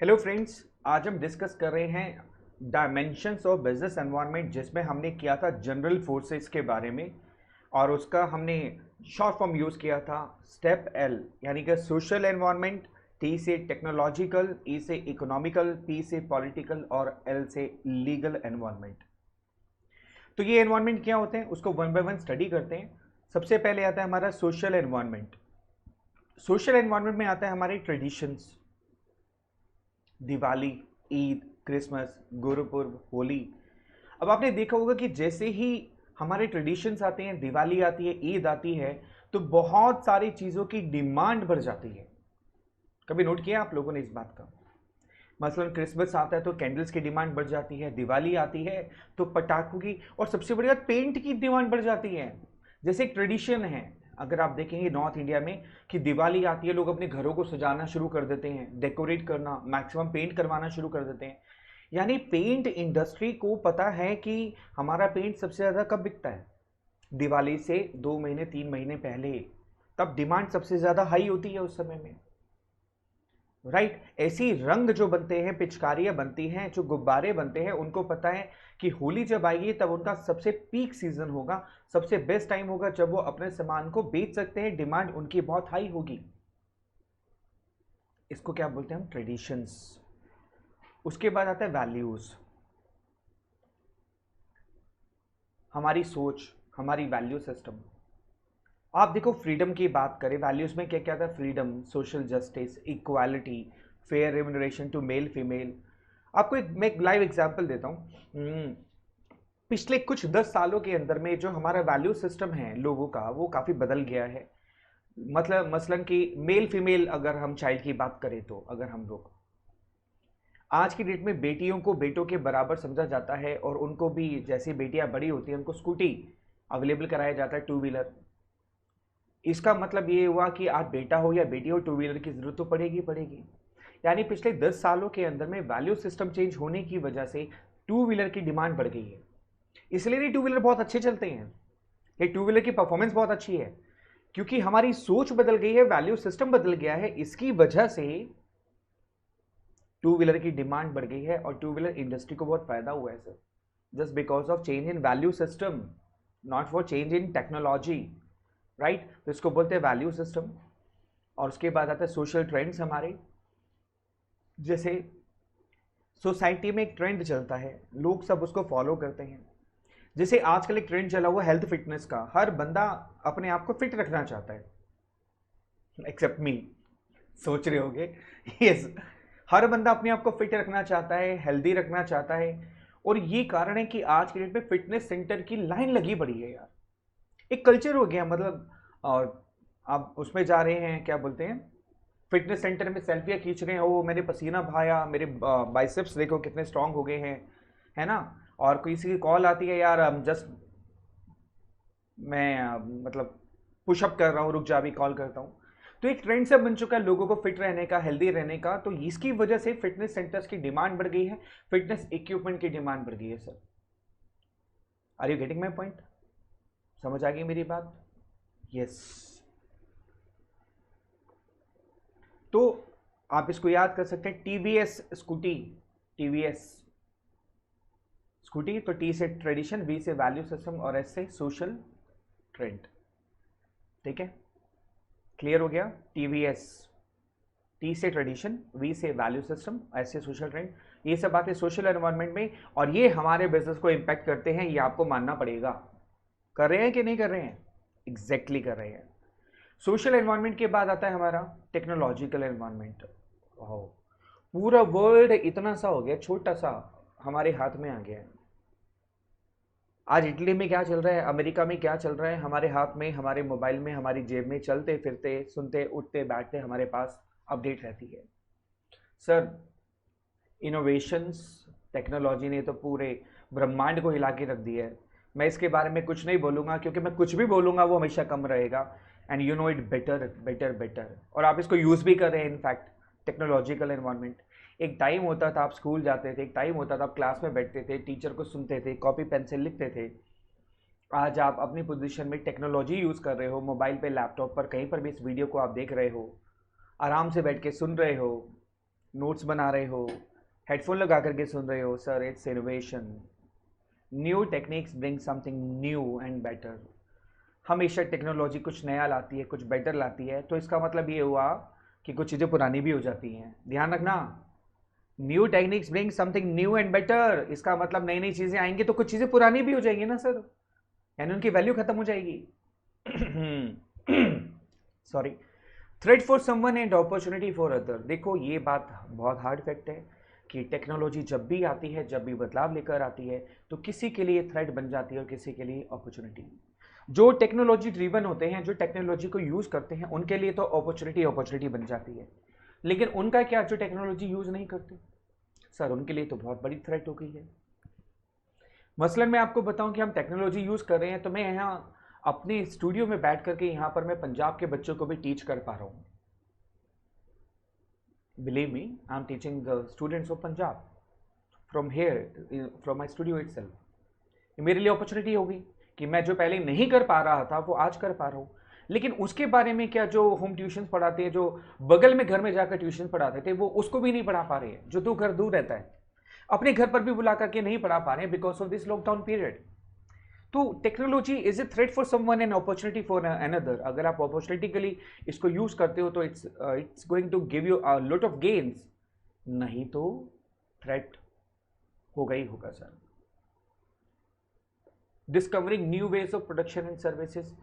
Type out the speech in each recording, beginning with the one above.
Hello friends, आज हम discuss कर रहे हैं डायमेंशंस ऑफ बिजनेस एनवायरनमेंट, जिसमें हमने किया था जनरल फोर्सेस के बारे में और उसका हमने शॉर्ट फॉर्म यूज़ किया था स्टेप एल, यानी कि सोशल एनवायरनमेंट। टी से टेक्नोलॉजिकल, ई से इकोनॉमिकल, पी से पॉलिटिकल और एल से लीगल एनवायरनमेंट। तो ये एनवायरनमेंट क्या होते हैं उसको वन बाय वन स्टडी करते हैं। सबसे पहले आता है हमारा सोशल एनवायरनमेंट। सोशल एनवायरनमेंट में आता है हमारे ट्रेडिशंस, दिवाली, ईद, क्रिसमस, गुरुपुर्ब, होली। अब आपने देखा होगा कि जैसे ही हमारे ट्रेडिशंस आते हैं, दिवाली आती है, ईद आती है, तो बहुत सारी चीज़ों की डिमांड बढ़ जाती है। कभी नोट किया आप लोगों ने इस बात का? मसलन क्रिसमस आता है तो कैंडल्स की डिमांड बढ़ जाती है, दिवाली आती है तो पटाखों की, और सबसे बड़ी बात पेंट की डिमांड बढ़ जाती है। जैसे एक ट्रेडिशन है, अगर आप देखेंगे नॉर्थ इंडिया में, कि दिवाली आती है लोग अपने घरों को सजाना शुरू कर देते हैं, डेकोरेट करना, मैक्सिमम पेंट करवाना शुरू कर देते हैं। यानी पेंट इंडस्ट्री को पता है कि हमारा पेंट सबसे ज़्यादा कब बिकता है? दिवाली से 2 महीने 3 महीने पहले। तब डिमांड सबसे ज़्यादा हाई होती है उस समय में, राइट। ऐसी रंग जो बनते हैं, पिचकारियां बनती हैं, जो गुब्बारे बनते हैं, उनको पता है कि होली जब आएगी तब उनका सबसे पीक सीजन होगा, सबसे बेस्ट टाइम होगा जब वो अपने सामान को बेच सकते हैं, डिमांड उनकी बहुत हाई होगी। इसको क्या बोलते हैं हम? ट्रेडिशंस। उसके बाद आता है वैल्यूज, हमारी सोच, हमारी वैल्यू सिस्टम। आप देखो, फ्रीडम की बात करें, वैल्यूज में क्या क्या था? Freedom, social justice, equality, fair remuneration to male female. आपको मैं एक लाइव एग्जांपल देता हूँ। पिछले कुछ 10 सालों के अंदर में जो हमारा वैल्यू सिस्टम है लोगों का, वो काफ़ी बदल गया है। मतलब मसलन कि मेल फीमेल, अगर हम चाइल्ड की बात करें तो अगर हम लोग आज की डेट में बेटियों को बेटों के बराबर समझा जाता है, और उनको भी जैसे बेटियां बड़ी होती हैं उनको स्कूटी अवेलेबल कराया जाता है, टू व्हीलर। इसका मतलब ये हुआ कि आज बेटा हो या बेटी हो, टू व्हीलर की जरूरत तो पड़ेगी पड़ेगी। यानी पिछले 10 सालों के अंदर में वैल्यू सिस्टम चेंज होने की वजह से टू व्हीलर की डिमांड बढ़ गई है। इसलिए नहीं टू व्हीलर बहुत अच्छे चलते हैं, ये टू व्हीलर की परफॉर्मेंस बहुत अच्छी है, क्योंकि हमारी सोच बदल गई है, वैल्यू सिस्टम बदल गया है। इसकी वजह से टू व्हीलर की डिमांड बढ़ गई है, और टू व्हीलर इंडस्ट्री को बहुत फायदा हुआ है sir, just because of change in value system, not for change in technology, right. तो इसको बोलते हैं वैल्यू सिस्टम। और उसके बाद आता है सोशल ट्रेंड्स हमारे। जैसे सोसाइटी में एक ट्रेंड चलता है, लोग सब उसको फॉलो करते हैं। जैसे आजकल एक ट्रेंड चला हुआ हेल्थ फिटनेस का, हर बंदा अपने आप को फिट रखना चाहता है, एक्सेप्ट मी। सोच रहे होगे, यस, हर बंदा अपने आप को फिट रखना चाहता है, हेल्दी रखना चाहता है। और ये कारण है कि आज के डेट में फिटनेस सेंटर की लाइन लगी पड़ी है यार, एक कल्चर हो गया मतलब। और आप उसमें जा रहे हैं, क्या बोलते हैं, फिटनेस सेंटर में सेल्फियाँ खींच रहे हैं, ओ मैंने पसीना बहाया, मेरे बाइसेप्स देखो कितने स्ट्रांग हो गए हैं, है ना। और किसी की कॉल आती है, यार जस्ट मैं मतलब पुशअप कर रहा हूँ, रुक जा अभी कॉल करता हूँ। तो एक ट्रेंड सब बन चुका है लोगों को फिट रहने का, हेल्दी रहने का। तो इसकी वजह से फिटनेस सेंटर्स की डिमांड बढ़ गई है, फिटनेस इक्विपमेंट की डिमांड बढ़ गई है sir. Are you getting my point? समझ आ गई मेरी बात? यस। तो आप इसको याद कर सकते हैं, टीवीएस स्कूटी, टीवीएस स्कूटी। तो टी से ट्रेडिशन, वी से वैल्यू सिस्टम और एस से सोशल ट्रेंड। ठीक है, क्लियर हो गया? टीवीएस, टी से ट्रेडिशन, वी से वैल्यू सिस्टम, एस से सोशल ट्रेंड। ये सब बातें सोशल एनवायरनमेंट में, और ये हमारे बिजनेस को इम्पैक्ट करते हैं, ये आपको मानना पड़ेगा। कर रहे हैं कि नहीं कर रहे हैं? एग्जैक्टली कर रहे हैं। सोशल एनवायरनमेंट के बाद आता है हमारा टेक्नोलॉजिकल एनवायरनमेंट। पूरा वर्ल्ड इतना सा हो गया, छोटा सा हमारे हाथ में आ गया है। आज इटली में क्या चल रहा है, अमेरिका में क्या चल रहा है, हमारे हाथ में, हमारे मोबाइल में, हमारी जेब में, चलते फिरते, सुनते उठते बैठते हमारे पास अपडेट रहती है सर। इनोवेशंस, टेक्नोलॉजी ने तो पूरे ब्रह्मांड को हिला के रख दिया है। मैं इसके बारे में कुछ नहीं बोलूँगा, क्योंकि मैं कुछ भी बोलूँगा वो हमेशा कम रहेगा। And you know it better better better, और आप इसको यूज़ भी कर रहे हैं इनफैक्ट। टेक्नोलॉजिकल एनवायरनमेंट, एक टाइम होता था आप स्कूल जाते थे, एक टाइम होता था आप क्लास में बैठते थे, टीचर को सुनते थे, कॉपी पेन से लिखते थे। आज आप अपनी पोजीशन में टेक्नोलॉजी यूज़ कर रहे हो, मोबाइल पे, लैपटॉप पर, कहीं पर भी इस वीडियो को आप देख रहे हो, आराम से बैठ के सुन रहे हो, नोट्स बना रहे हो, हेडफोन लगा करके सुन रहे हो, sir it's innovation. New techniques bring something new and better. हमेशा टेक्नोलॉजी कुछ नया लाती है, कुछ बेटर लाती है, तो इसका मतलब ये हुआ कि कुछ चीज़ें पुरानी भी हो जाती हैं। ध्यान रखना, new techniques bring something new and better, इसका मतलब नई नई चीज़ें आएंगी तो कुछ चीज़ें पुरानी भी हो जाएंगी ना सर, यानी उनकी वैल्यू खत्म हो जाएगी। Sorry. Threat for someone and opportunity for other. देखो ये बात बहुत हार्ड फैक्ट है कि टेक्नोलॉजी जब भी आती है, जब भी बदलाव लेकर आती है, तो किसी के लिए थ्रेट बन जाती है और किसी के लिए अपॉर्चुनिटी। जो टेक्नोलॉजी ड्रिवन होते हैं, जो टेक्नोलॉजी को यूज करते हैं, उनके लिए तो अपॉर्चुनिटी बन जाती है। लेकिन उनका क्या, जो टेक्नोलॉजी यूज नहीं करते सर, उनके लिए तो बहुत बड़ी थ्रेट हो गई है। मसलन मैं आपको बताऊं कि हम टेक्नोलॉजी यूज कर रहे हैं, तो मैं यहाँ अपने स्टूडियो में बैठ करके यहाँ पर मैं पंजाब के बच्चों को भी टीच कर पा रहा हूँ। Believe me, I am teaching the students of Punjab from here, from my studio itself. मेरे लिए अपॉर्चुनिटी होगी कि मैं जो पहले नहीं कर पा रहा था वो आज कर पा रहा हूँ। लेकिन उसके बारे में क्या, जो होम ट्यूशन पढ़ाते हैं, जो बगल में घर में जाकर ट्यूशन पढ़ाते थे, वो उसको भी नहीं पढ़ा पा रहे हैं। जो दो घर दूर रहता है, अपने घर पर भी बुला करके नहीं पढ़ा पा रहे हैं because of this lockdown period. तो technology is a threat for someone and opportunity for another. अगर आप अपॉर्चुनिटी के लिए इसको यूज करते हो तो it's going to give you a lot of gains, नहीं तो थ्रेट होगा ही होगा sir. Discovering new ways of production and services.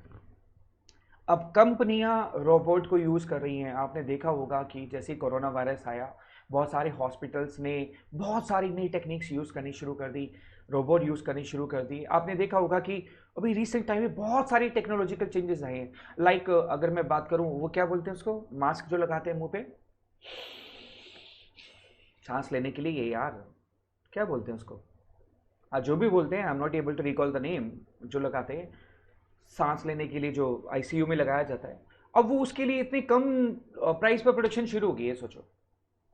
अब कंपनियां रोबोट को यूज कर रही हैं। आपने देखा होगा कि जैसे कोरोना वायरस आया, बहुत सारे हॉस्पिटल्स ने बहुत सारी नई टेक्निक्स यूज करनी शुरू कर दी, रोबोट यूज करनी शुरू कर दी। आपने देखा होगा कि अभी रिसेंट टाइम में बहुत सारी टेक्नोलॉजिकल चेंजेस आए हैं। लाइक अगर मैं बात करूं, वो क्या बोलते हैं उसको, मास्क जो लगाते हैं मुंह पे सांस लेने के लिए, ये यार क्या बोलते हैं उसको, जो भी बोलते हैं, I am not able to recall the name, जो लगाते हैं सांस लेने के लिए, जो आईसीयू में लगाया जाता है। अब वो उसके लिए इतनी कम प्राइस पर प्रोडक्शन शुरू हो गई है। सोचो,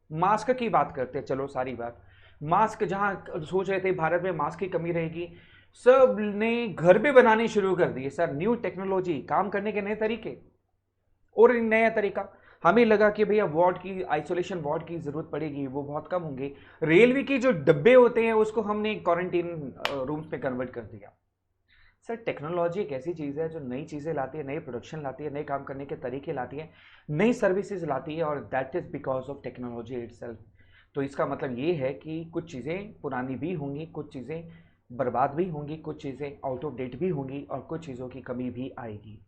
मास्क की बात करते हैं, चलो सारी बात, मास्क जहां सोच रहे थे भारत में मास्क की कमी रहेगी, सब ने घर पे बनाने शुरू कर दिए सर। न्यू टेक्नोलॉजी, काम करने के नए तरीके और नया तरीका। हमें लगा कि भैया वार्ड की, आइसोलेशन वार्ड की जरूरत पड़ेगी, वो बहुत कम होंगे। रेलवे के जो डब्बे होते हैं उसको हमने क्वारंटीन रूम्स में कन्वर्ट कर दिया। सर टेक्नोलॉजी एक ऐसी चीज़ है जो नई चीज़ें लाती है, नई प्रोडक्शन लाती है, नए काम करने के तरीके लाती है, नई सर्विसेज लाती है, और that is because of technology itself. तो इसका मतलब ये है कि कुछ चीज़ें पुरानी भी होंगी, कुछ चीज़ें बर्बाद भी होंगी, कुछ चीज़ें आउट ऑफ डेट भी होंगी, और कुछ चीज़ों की कमी भी आएगी।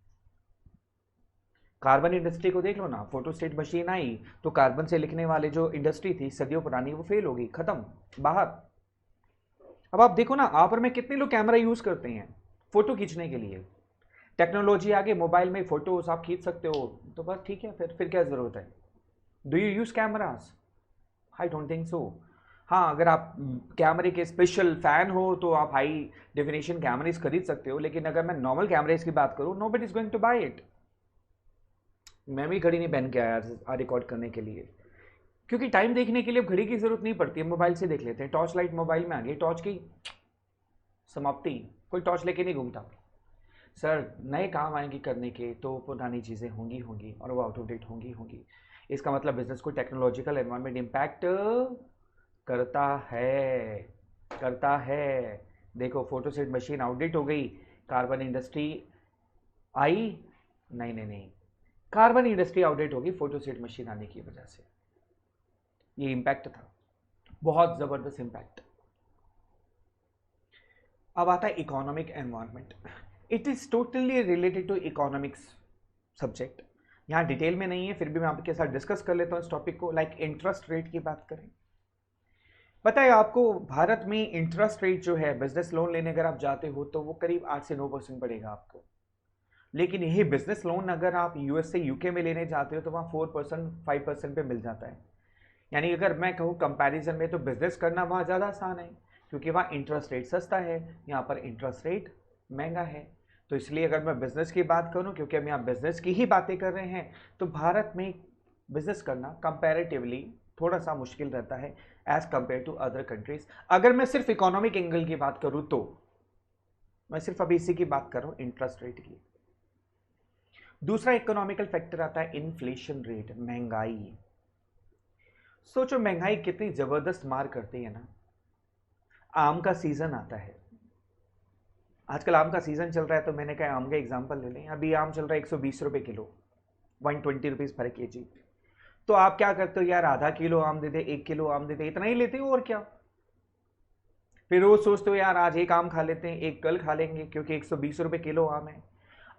कार्बन इंडस्ट्री को देख लो ना, फोटो स्टेट मशीन आई तो कार्बन से लिखने वाले जो इंडस्ट्री थी सदियों पुरानी, वो फेल होगी, खत्म, बाहर। अब आप देखो ना, आप और मैं कितने लोग कैमरा यूज करते हैं फोटो खींचने के लिए। टेक्नोलॉजी आगे, मोबाइल में फोटोज आप खींच सकते हो, तो बस ठीक है, फिर क्या जरूरत है। Do you use cameras? I don't think so. हाँ, अगर आप कैमरे के स्पेशल फैन हो तो आप हाई डेफिनेशन कैमरेज खरीद सकते हो, लेकिन अगर मैं नॉर्मल कैमरेज की बात करूँ, nobody is going to buy it. मैं भी घड़ी नहीं पहन के आया रिकॉर्ड करने के लिए, क्योंकि टाइम देखने के लिए घड़ी की जरूरत नहीं पड़ती है, मोबाइल से देख लेते हैं। टॉर्च लाइट मोबाइल में आ गई, टॉर्च की समाप्ति, कोई टॉर्च लेके नहीं घूमता। सर नए काम आएंगे करने के तो पुरानी चीज़ें होंगी होंगी और वो आउट ऑफ डेट होंगी होंगी। इसका मतलब बिजनेस को टेक्नोलॉजिकल एनवायरनमेंट इम्पैक्ट करता है, करता है। देखो, फोटो सेट मशीन आउटडेट हो गई, कार्बन इंडस्ट्री आई, नहीं नहीं नहीं, कार्बन इंडस्ट्री आउटडेट होगी फोटो सेट मशीन आने की वजह से। ये इम्पैक्ट था, बहुत जबरदस्त इम्पैक्ट। अब आता है economic environment. It is totally related to economics subject. यहाँ डिटेल में नहीं है, फिर भी मैं आपके साथ डिस्कस कर लेता हूँ इस टॉपिक को। लाइक इंटरेस्ट रेट की बात करें, पता है आपको भारत में इंटरेस्ट रेट जो है, बिजनेस लोन लेने अगर आप जाते हो तो वो करीब 8 से 9% पड़ेगा आपको। लेकिन यही बिजनेस लोन अगर आप यूएस से यूके में लेने जाते हो तो वहाँ 4% 5% पे मिल जाता है। यानी अगर मैं कहूँ कंपैरिजन में, तो बिजनेस करना वहाँ ज़्यादा आसान है, क्योंकि वहाँ इंटरेस्ट रेट सस्ता है, यहाँ पर इंटरेस्ट रेट महंगा है। तो इसलिए अगर मैं बिजनेस की बात करूँ, क्योंकि हम यहाँ बिजनेस की ही बातें कर रहे हैं, तो भारत में बिजनेस करना कंपैरेटिवली थोड़ा सा मुश्किल रहता है as compare to other countries. अगर मैं सिर्फ इकोनॉमिक एंगल की बात करूँ तो मैं सिर्फ अभी इसी की बात कर रहा हूँ, इंटरेस्ट रेट की। दूसरा इकोनॉमिकल फैक्टर आता है इन्फ्लेशन रेट, महंगाई। सोचो महंगाई कितनी जबरदस्त मार करती है ना। आम का सीजन आता है, आजकल आम का सीजन चल रहा है, तो मैंने कहा आम का एग्जांपल ले लें। अभी आम चल रहा है 120 रुपए किलो, 120 रुपीज पर केजी। तो आप क्या करते हो यार, आधा किलो आम दे दे, 1 किलो आम दे दे, इतना ही लेते हो और क्या। फिर रोज सोचते हो यार आज एक आम खा लेते हैं, एक कल खा लेंगे, क्योंकि 120 रुपए किलो आम है।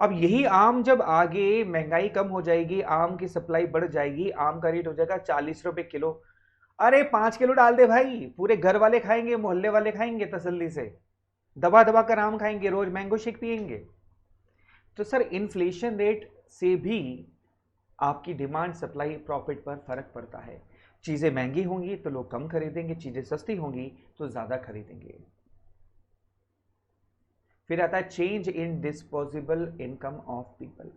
अब यही आम जब आगे महंगाई कम हो जाएगी, आम की सप्लाई बढ़ जाएगी, आम का रेट हो जाएगा 40 रुपए किलो। अरे 5 किलो डाल दे भाई, पूरे घर वाले खाएंगे, मोहल्ले वाले खाएंगे, तसल्ली से दबा दबा कर आम खाएंगे, रोज मैंगो शेक पिएंगे। तो सर इन्फ्लेशन रेट से भी आपकी डिमांड सप्लाई प्रॉफिट पर फर्क पड़ता है। चीजें महंगी होंगी तो लोग कम खरीदेंगे, चीजें सस्ती होंगी तो ज्यादा खरीदेंगे। फिर आता है change in disposable income of people.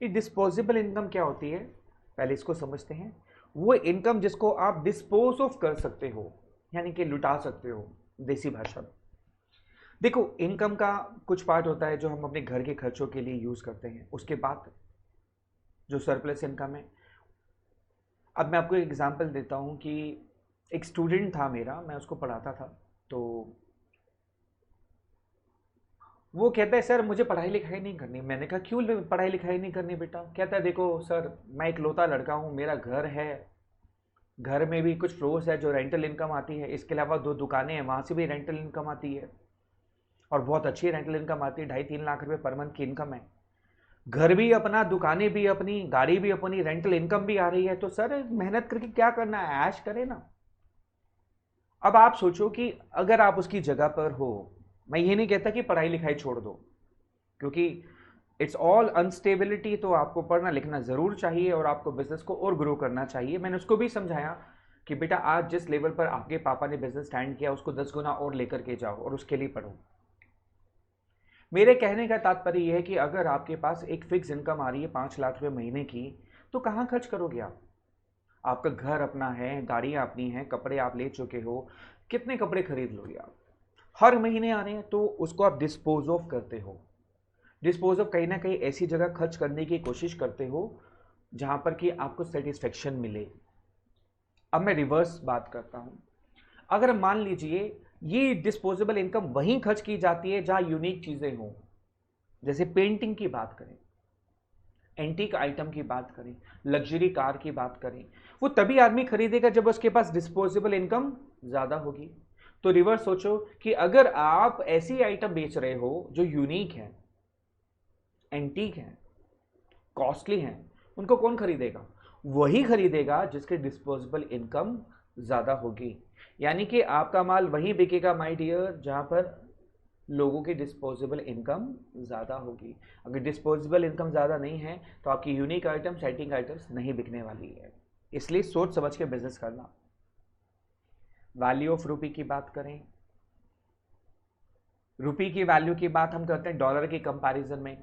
ये डिस्पोजेबल इनकम क्या होती है, पहले इसको समझते हैं। वो इनकम जिसको आप डिस्पोज ऑफ कर सकते हो, यानी कि लुटा सकते हो देसी भाषा में। देखो, इनकम का कुछ पार्ट होता है जो हम अपने घर के खर्चों के लिए यूज करते हैं, उसके बाद जो सरप्लस इनकम है। अब मैं आपको एक एग्जांपल देता हूं कि एक स्टूडेंट था मेरा, मैं उसको पढ़ाता था। तो वो कहता है सर मुझे पढ़ाई लिखाई नहीं करनी। मैंने कहा क्यों पढ़ाई लिखाई नहीं करनी बेटा। कहता है देखो सर, मैं इकलौता लड़का हूँ, मेरा घर है, घर में भी कुछ फ्लोर्स है जो रेंटल इनकम आती है, इसके अलावा 2 दुकानें हैं, वहाँ से भी रेंटल इनकम आती है, और बहुत अच्छी रेंटल इनकम आती है, 2.5-3 लाख रुपए पर मंथ की इनकम है। घर भी अपना, दुकानें भी अपनी, गाड़ी भी अपनी, रेंटल इनकम भी आ रही है। तो सर मेहनत करके क्या करना है, ऐश करे ना। अब आप सोचो कि अगर आप उसकी जगह पर हो, मैं ये नहीं कहता कि पढ़ाई लिखाई छोड़ दो, क्योंकि इट्स ऑल अनस्टेबिलिटी, तो आपको पढ़ना लिखना जरूर चाहिए और आपको बिजनेस को और ग्रो करना चाहिए। मैंने उसको भी समझाया कि बेटा आज जिस लेवल पर आपके पापा ने बिजनेस स्टैंड किया, उसको 10 गुना और लेकर के जाओ और उसके लिए पढ़ो। मेरे कहने का तात्पर्य यह है कि अगर आपके पास एक फिक्स इनकम आ रही है 5 लाख रुपए महीने की, तो कहाँ खर्च करोगे आप। आपका घर अपना है, गाड़ियां अपनी हैं, कपड़े आप ले चुके हो, कितने कपड़े खरीद लोगे आप। हर महीने आ रहे हैं तो उसको आप डिस्पोज ऑफ करते हो। डिस्पोज ऑफ कहीं ना कहीं ऐसी जगह खर्च करने की कोशिश करते हो जहां पर कि आपको सेटिस्फेक्शन मिले। अब मैं रिवर्स बात करता हूं। अगर मान लीजिए ये डिस्पोजेबल इनकम वहीं खर्च की जाती है जहां यूनिक चीजें हों, जैसे पेंटिंग की बात करें, एंटीक आइटम की बात करें, लग्जरी कार की बात करें, वो तभी आदमी खरीदेगा जब उसके पास डिस्पोजेबल इनकम ज्यादा होगी। तो रिवर्स सोचो कि अगर आप ऐसी आइटम बेच रहे हो जो यूनिक है, एंटीक है, कॉस्टली हैं, उनको कौन खरीदेगा। वही खरीदेगा जिसके डिस्पोजेबल इनकम ज्यादा होगी। यानी कि आपका माल वहीं बिकेगा माय डियर जहां पर लोगों की डिस्पोजेबल इनकम ज़्यादा होगी। अगर डिस्पोजेबल इनकम ज़्यादा नहीं है तो आपकी यूनिक आइटम, सेटिंग आइटम्स नहीं बिकने वाली है। इसलिए सोच समझ के बिजनेस करना। वैल्यू ऑफ रुपी की बात करें, रुपी की वैल्यू की बात हम करते हैं डॉलर के कंपैरिजन में।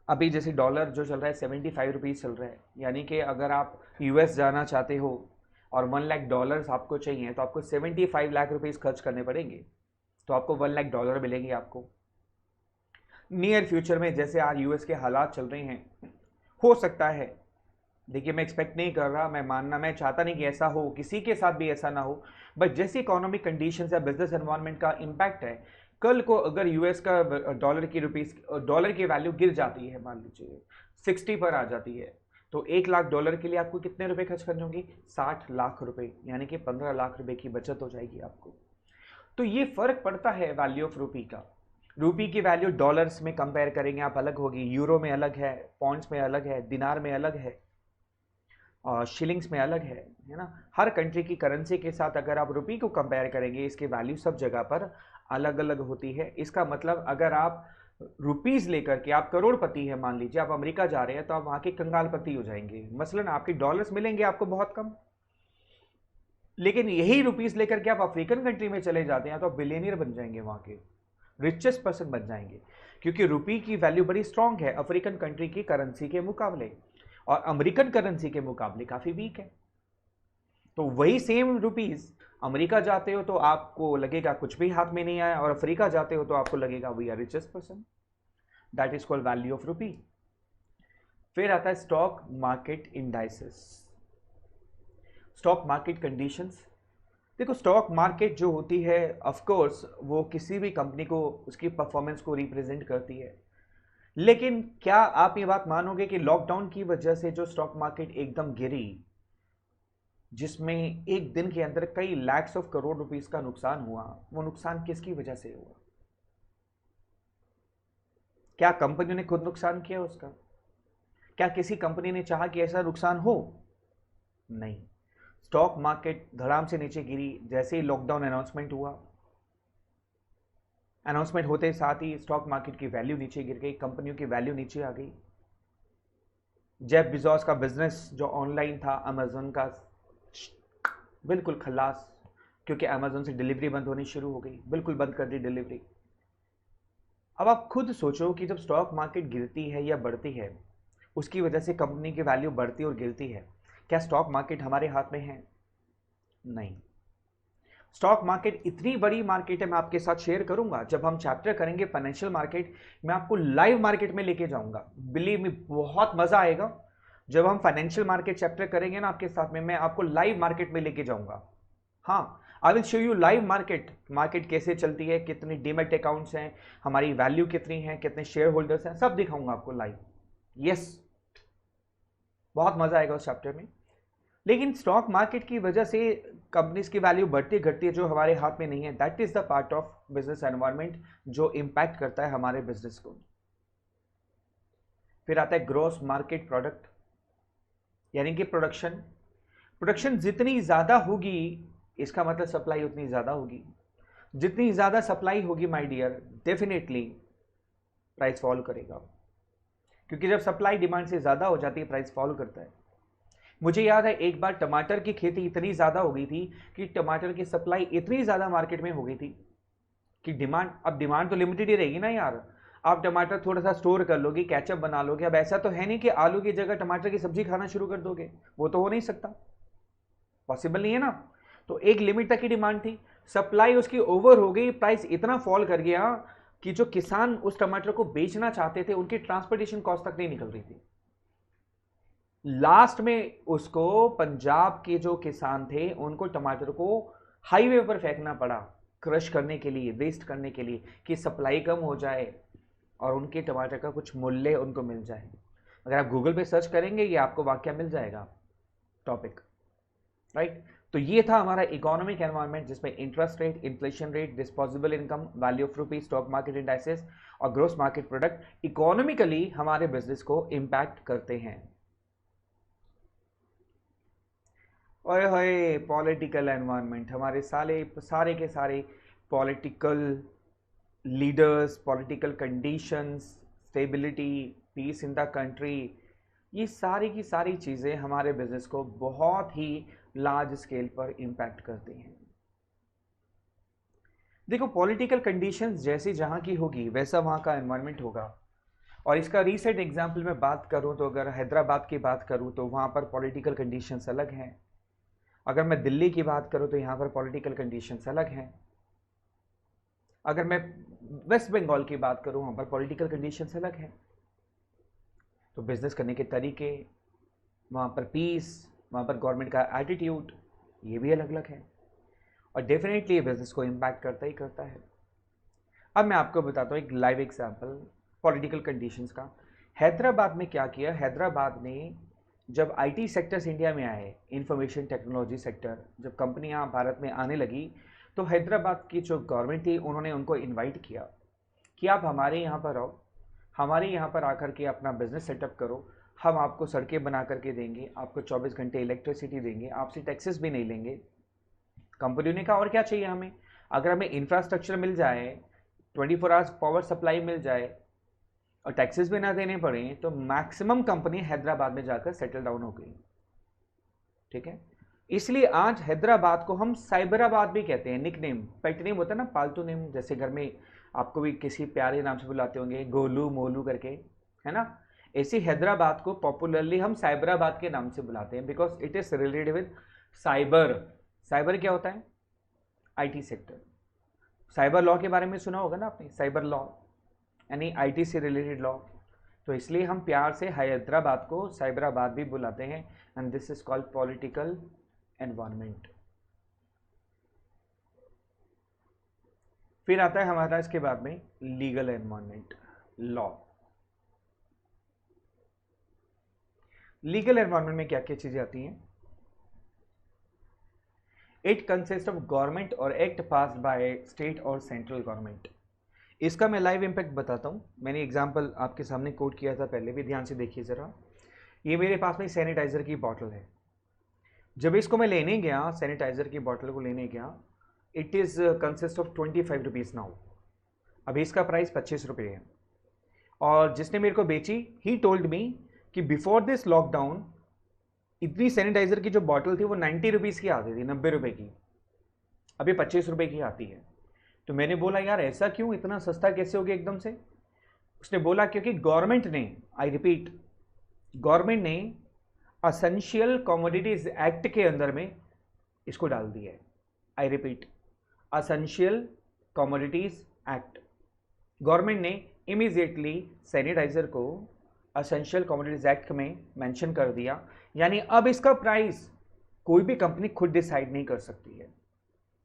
अभी जैसे डॉलर जो चल रहा है 75 रुपीज़ चल रहा है, यानी कि अगर आप यूएस जाना चाहते हो और 1 लाख डॉलर्स आपको चाहिए तो आपको 75 लाख रुपीज़ खर्च करने पड़ेंगे, तो आपको 1 लाख डॉलर मिलेंगे आपको। नियर फ्यूचर में जैसे आज यूएस के हालात चल रहे हैं, हो सकता है, देखिए मैं एक्सपेक्ट नहीं कर रहा, मैं चाहता नहीं कि ऐसा हो, किसी के साथ भी ऐसा ना हो, बट जैसी इकोनॉमिक कंडीशंस या बिजनेस एनवायरनमेंट का इम्पैक्ट है, कल को अगर यूएस का डॉलर की वैल्यू गिर जाती है, मान लीजिए 60 पर आ जाती है, तो 1 लाख डॉलर के लिए आपको कितने रुपए खर्च करने होंगे, 60 लाख रुपए, यानी कि 15 लाख रुपए की बचत हो जाएगी आपको। तो ये फर्क पड़ता है वैल्यू ऑफ रूपी का। रूपी की वैल्यू डॉलर्स में कंपेयर करेंगे आप, अलग होगी, यूरो में अलग है, पॉन्ड्स में अलग है, दिनार में अलग है, और शिलिंग्स में अलग है ना। हर कंट्री की करेंसी के साथ अगर आप रुपी को कंपेयर करेंगे, इसकी वैल्यू सब जगह पर अलग अलग होती है। इसका मतलब अगर आप रुपीज लेकर के आप करोड़पति है, मान लीजिए आप अमेरिका जा रहे हैं, तो आप वहां के कंगालपति हो जाएंगे, मसलन आपके डॉलर्स मिलेंगे आपको बहुत कम। लेकिन यही रुपीस लेकर के आप अफ्रीकन कंट्री में चले जाते हैं तो आप बिलियनियर बन जाएंगे, वहां के रिचेस्ट पर्सन बन जाएंगे, क्योंकि रुपी की वैल्यू बड़ी स्ट्रांग है अफ्रीकन कंट्री की करेंसी के मुकाबले, और अमेरिकन करेंसी के मुकाबले काफी वीक है। तो वही सेम रुपीस अमेरिका जाते हो तो आपको लगेगा कुछ भी हाथ में नहीं आया, और अफ्रीका जाते हो तो आपको लगेगा we are richest person. That is called value of rupee. फिर आता है stock market indices. Stock market conditions. देखो स्टॉक मार्केट जो होती है ऑफ कोर्स वो किसी भी कंपनी को उसकी परफॉर्मेंस को रिप्रेजेंट करती है, लेकिन क्या आप ये बात मानोगे कि लॉकडाउन की वजह से जो स्टॉक मार्केट एकदम गिरी, जिसमें एक दिन के अंदर कई लैक्स ऑफ करोड़ रुपीस का नुकसान हुआ, वो नुकसान किसकी वजह से हुआ? क्या कंपनी ने खुद नुकसान किया उसका? क्या किसी कंपनी ने चाहा कि ऐसा नुकसान हो? नहीं। स्टॉक मार्केट धड़ाम से नीचे गिरी जैसे ही लॉकडाउन अनाउंसमेंट हुआ। अनाउंसमेंट होते साथ ही स्टॉक मार्केट की वैल्यू नीचे गिर गई, कंपनियों की वैल्यू नीचे आ गई। जेफ बेजोस का बिजनेस जो ऑनलाइन था, अमेजोन का, बिल्कुल खल्लास, क्योंकि अमेजोन से डिलीवरी बंद होनी शुरू हो गई, बिल्कुल बंद कर दी डिलीवरी। अब आप खुद सोचो कि जब स्टॉक मार्केट गिरती है या बढ़ती है, उसकी वजह से कंपनी की वैल्यू बढ़ती और गिरती है, क्या स्टॉक मार्केट हमारे हाथ में है? नहीं। स्टॉक मार्केट इतनी बड़ी मार्केट है, मैं आपके साथ शेयर करूंगा जब हम चैप्टर करेंगे फाइनेंशियल मार्केट, मैं आपको लाइव मार्केट में लेके जाऊंगा। बिलीव मी, बहुत मजा आएगा जब हम फाइनेंशियल मार्केट चैप्टर करेंगे ना आपके साथ में, मैं आपको लाइव मार्केट में लेके जाऊंगा। हाँ, I will show you live market, market कैसे चलती है, कितनी डीमैट अकाउंट्स हैं, हमारी वैल्यू कितनी है, कितने शेयर होल्डर्स हैं, सब दिखाऊंगा आपको लाइव। यस, बहुत मजा आएगा उस चैप्टर में। लेकिन स्टॉक मार्केट की वजह से कंपनीज की वैल्यू बढ़ती घटती है जो हमारे हाथ में नहीं है। That is the part of business environment जो इंपैक्ट करता है हमारे बिजनेस को। फिर आता है ग्रॉस मार्केट प्रोडक्ट, यानी कि प्रोडक्शन। प्रोडक्शन जितनी ज्यादा होगी, इसका मतलब सप्लाई उतनी ज्यादा होगी। जितनी ज्यादा सप्लाई होगी my dear, definitely price fall करेगा, क्योंकि जब सप्लाई डिमांड से ज्यादा हो जाती है प्राइस फॉल करता है। मुझे याद है एक बार टमाटर की खेती इतनी ज़्यादा हो गई थी कि टमाटर की सप्लाई इतनी ज़्यादा मार्केट में हो गई थी कि डिमांड, अब डिमांड तो लिमिटेड ही रहेगी ना यार। आप टमाटर थोड़ा सा स्टोर कर लोगे, कैचअप बना लोगे। अब ऐसा तो है नहीं कि आलू की जगह टमाटर की सब्जी खाना शुरू कर दोगे, वो तो हो नहीं सकता, पॉसिबल नहीं है ना। तो एक लिमिट तक की डिमांड थी, सप्लाई उसकी ओवर हो गई, प्राइस इतना फॉल कर गया कि जो किसान उस टमाटर को बेचना चाहते थे उनकी ट्रांसपोर्टेशन कॉस्ट तक नहीं निकल रही थी। लास्ट में उसको पंजाब के जो किसान थे उनको टमाटर को हाईवे पर फेंकना पड़ा, क्रश करने के लिए, वेस्ट करने के लिए, कि सप्लाई कम हो जाए और उनके टमाटर का कुछ मूल्य उनको मिल जाए। अगर आप गूगल पे सर्च करेंगे ये आपको वाक्य मिल जाएगा, टॉपिक, राइट। तो ये था हमारा इकोनॉमिक एनवायरनमेंट जिसमें interest rate, inflation rate, disposable income, value of rupees, stock market indices और ग्रोस मार्केट प्रोडक्ट इकोनॉमिकली हमारे बिजनेस को इंपैक्ट करते हैं। ओए होए, पॉलिटिकल एनवायरनमेंट, हमारे सारे के सारे political leaders, political conditions, stability, peace in the country, ये सारी की सारी चीज़ें हमारे बिजनेस को बहुत ही लार्ज स्केल पर इम्पैक्ट करती हैं। देखो पॉलिटिकल कंडीशंस जैसी जहाँ की होगी वैसा वहाँ का एनवायरनमेंट होगा। और इसका रीसेंट एग्जाम्पल मैं बात करूँ तो अगर हैदराबाद की बात करूँ तो वहाँ पर पॉलिटिकल कंडीशंस अलग हैं। अगर मैं दिल्ली की बात करूं तो यहाँ पर पॉलिटिकल कंडीशंस अलग हैं। अगर मैं वेस्ट बंगाल की बात करूं वहाँ पर पॉलिटिकल कंडीशंस अलग हैं। तो बिजनेस करने के तरीके, वहाँ पर पीस, वहाँ पर गवर्नमेंट का एटीट्यूड, ये भी अलग अलग है और डेफिनेटली ये बिजनेस को इम्पैक्ट करता ही करता है। अब मैं आपको बताता हूँ एक लाइव एग्जाम्पल पॉलिटिकल कंडीशंस का। हैदराबाद में क्या किया, हैदराबाद ने जब आईटी सेक्टर्स इंडिया में आए, इंफॉर्मेशन टेक्नोलॉजी सेक्टर, जब कंपनियां भारत में आने लगी तो हैदराबाद की जो गवर्नमेंट थी उन्होंने उनको इनवाइट किया कि आप हमारे यहाँ पर आओ, हमारे यहाँ पर आकर के अपना बिजनेस सेटअप करो, हम आपको सड़कें बना करके देंगे, आपको 24 घंटे इलेक्ट्रिसिटी देंगे, आपसे टैक्सेस भी नहीं लेंगे। कंपनी ने कहा और क्या चाहिए हमें, अगर हमें इंफ्रास्ट्रक्चर मिल जाए, 24 आवर्स पावर सप्लाई मिल जाए और टैक्सेस भी ना देने पड़े तो मैक्सिमम कंपनी हैदराबाद में जाकर सेटल डाउन हो गई। ठीक है, इसलिए आज हैदराबाद को हम साइबराबाद भी कहते हैं, निक नेम, पेट नेम होता है ना, पालतू नेम, जैसे घर में आपको भी किसी प्यारे नाम से बुलाते होंगे, गोलू मोलू करके, है ना। ऐसे हैदराबाद को पॉपुलरली हम साइबराबाद के नाम से बुलाते हैं because it is related with cyber. Cyber क्या होता है, आईटी सेक्टर। साइबर लॉ के बारे में सुना होगा ना आपने, साइबर लॉ यानी आईटी से रिलेटेड लॉ। तो इसलिए हम प्यार से हैदराबाद को साइबराबाद भी बुलाते हैं and this is called political environment. फिर आता है हमारा इसके बाद में legal environment, law. Legal environment में क्या क्या चीजें आती हैं? इट कंसिस्ट ऑफ गवर्नमेंट और एक्ट पास बाय स्टेट और सेंट्रल गवर्नमेंट। इसका मैं लाइव इम्पैक्ट बताता हूं। मैंने एग्जांपल आपके सामने कोट किया था पहले भी, ध्यान से देखिए जरा। ये मेरे पास में सैनिटाइजर की बॉटल है। जब इसको मैं लेने गया, सैनिटाइजर की बॉटल को लेने गया, it is consist of 25 rupees now. अभी इसका प्राइस 25 रुपये है। और जिसने मेरे को बेची, ही टोल्ड मी कि बिफोर दिस लॉकडाउन इतनी सैनिटाइजर की जो बॉटल थी वो 90 रुपीज की आती थी, 90 रुपए की। अभी 25 रुपए की आती है। तो मैंने बोला यार ऐसा क्यों, इतना सस्ता कैसे हो गया एकदम से? उसने बोला क्योंकि गवर्नमेंट ने, आई रिपीट, गवर्नमेंट ने एसेंशियल कमोडिटीज एक्ट के अंदर में इसको डाल दिया है। I repeat, essential commodities act. Government ने इमीडिएटली सैनिटाइजर को एसेंशियल कमोडिटीज एक्ट में मेंशन कर दिया। यानी अब इसका प्राइस कोई भी कंपनी खुद डिसाइड नहीं कर सकती है,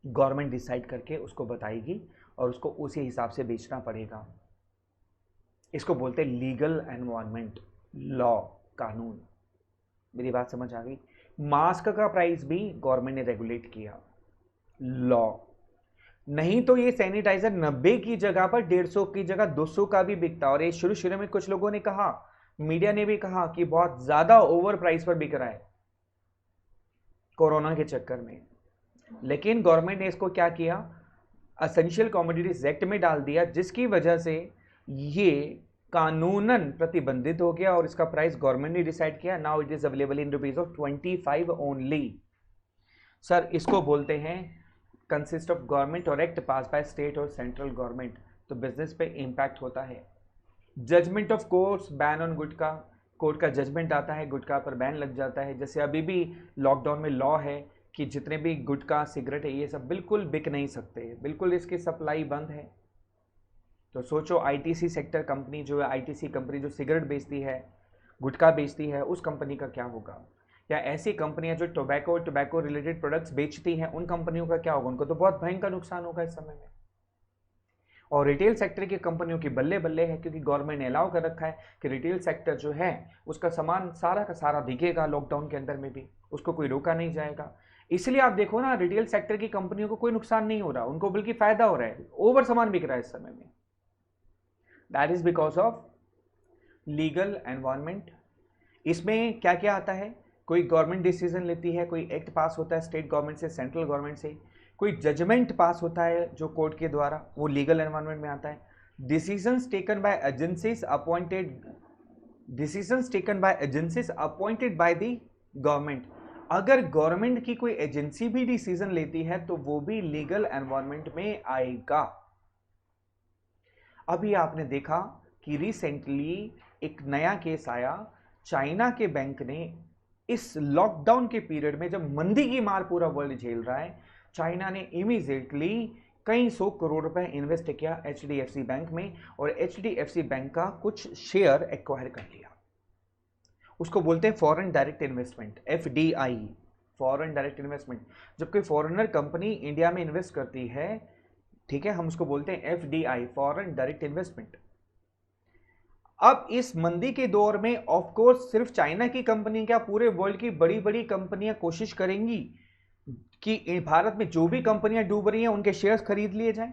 गवर्नमेंट डिसाइड करके उसको बताएगी और उसको उसी हिसाब से बेचना पड़ेगा। इसको बोलते हैं लीगल एनवायरनमेंट, लॉ, कानून। मेरी बात समझ आ गई? मास्क का प्राइस भी गवर्नमेंट ने रेगुलेट किया, लॉ। नहीं तो ये सैनिटाइजर 90 की जगह पर 150 की जगह 200 का भी बिकता। और ये शुरू में कुछ लोगों ने कहा, मीडिया ने भी कहा कि बहुत ज्यादा ओवर प्राइस पर बिक रहा है कोरोना के चक्कर में। लेकिन गवर्नमेंट ने इसको क्या किया, एसेंशियल कमोडिटीज एक्ट में डाल दिया, जिसकी वजह से ये कानूनन प्रतिबंधित हो गया और इसका प्राइस गवर्नमेंट ने डिसाइड किया। Now it is available in rupees of 25 only. Sir इसको बोलते हैं कंसिस्ट ऑफ गवर्नमेंट और एक्ट पास बाय स्टेट और सेंट्रल गवर्नमेंट। तो बिजनेस पे इंपैक्ट होता है। Judgement of courts, ban on gutkha, court का जजमेंट आता है, गुटखा पर बैन लग जाता है। जैसे अभी भी लॉकडाउन में लॉ है कि जितने भी गुटखा, सिगरेट है, ये सब बिल्कुल बिक नहीं सकते, बिल्कुल इसकी सप्लाई बंद है। तो सोचो आईटीसी सेक्टर कंपनी जो है, आईटीसी कंपनी जो सिगरेट बेचती है, गुटखा बेचती है, उस कंपनी का क्या होगा? या ऐसी कंपनियां जो टोबैको रिलेटेड प्रोडक्ट्स बेचती हैं, उन कंपनियों का क्या होगा? उनको तो बहुत भयंकर नुकसान होगा इस समय में। और रिटेल सेक्टर की कंपनियों की बल्ले बल्ले है, क्योंकि गवर्नमेंट ने अलाउ कर रखा है कि रिटेल सेक्टर जो है उसका सामान सारा का सारा दिखेगा लॉकडाउन के अंदर में भी, उसको कोई रोका नहीं जाएगा। इसलिए आप देखो ना, रिटेल सेक्टर की कंपनियों को कोई नुकसान नहीं हो रहा, उनको बल्कि फायदा हो रहा है, ओवर सामान बिक रहा है इस समय में। That is because of legal environment. इसमें क्या क्या आता है? कोई गवर्नमेंट डिसीजन लेती है, कोई एक्ट पास होता है स्टेट गवर्नमेंट से, सेंट्रल गवर्नमेंट से, कोई जजमेंट पास होता है जो कोर्ट के द्वारा, वो लीगल एनवायरनमेंट में आता है। Decisions taken by agencies appointed, decisions taken by agencies appointed by the government. अगर गवर्नमेंट की कोई एजेंसी भी डिसीजन लेती है तो वो भी लीगल एनवायरनमेंट में आएगा। अभी आपने देखा कि रिसेंटली एक नया केस आया, चाइना के बैंक ने इस लॉकडाउन के पीरियड में जब मंदी की मार पूरा वर्ल्ड झेल रहा है, चाइना ने इमीडिएटली कई 100 करोड़ रुपए इन्वेस्ट किया एचडीएफसी बैंक में, और एचडीएफसी बैंक का कुछ शेयर एक्वायर कर लिया। उसको बोलते हैं foreign direct investment, FDI, foreign direct investment. जब कोई फॉरेनर कंपनी इंडिया में इन्वेस्ट करती है, ठीक है, हम उसको बोलते हैं एफडीआई, फॉरेन डायरेक्ट इन्वेस्टमेंट। अब इस मंदी के दौर में ऑफ कोर्स सिर्फ चाइना की कंपनी क्या, पूरे वर्ल्ड की बड़ी बड़ी कंपनियां कोशिश करेंगी कि भारत में जो भी कंपनियां डूब रही हैं उनके शेयर्स खरीद लिए जाएं,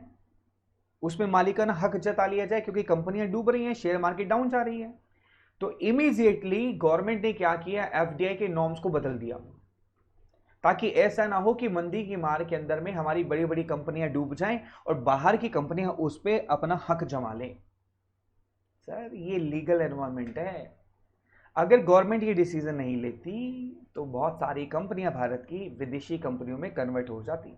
उसमें मालिकाना हक जता लिया जाए, क्योंकि कंपनियां डूब रही हैं, शेयर मार्केट डाउन जा रही है। तो इमीडिएटली गवर्नमेंट ने क्या किया, एफडीआई के नॉर्म्स को बदल दिया, ताकि ऐसा ना हो कि मंदी की मार के अंदर में हमारी बड़ी बड़ी कंपनियां डूब जाएं और बाहर की कंपनियां उस पर अपना हक जमा लें। सर ये लीगल एनवायरनमेंट है। अगर गवर्नमेंट ये डिसीजन नहीं लेती तो बहुत सारी कंपनियां भारत की विदेशी कंपनियों में कन्वर्ट हो जाती।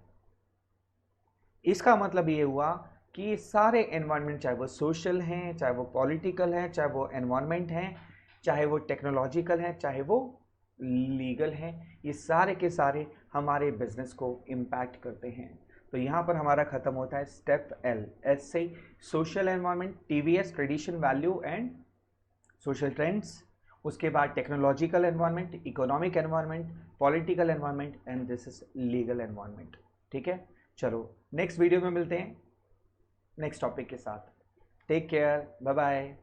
इसका मतलब ये हुआ कि सारे एनवायरनमेंट, चाहे वो सोशल हैं, चाहे वो पॉलिटिकल हैं, चाहे वो एनवायरनमेंट हैं, चाहे वो टेक्नोलॉजिकल हैं, चाहे वो लीगल हैं, ये सारे के सारे हमारे बिजनेस को इम्पैक्ट करते हैं। तो यहाँ पर हमारा खत्म होता है स्टेप एल, एस से social environment, TVS, tradition, value and social trends, उसके बाद technological environment, economic environment, political environment and this is legal environment. ठीक है, चलो नेक्स्ट वीडियो में मिलते हैं नेक्स्ट टॉपिक के साथ। Take care, bye bye.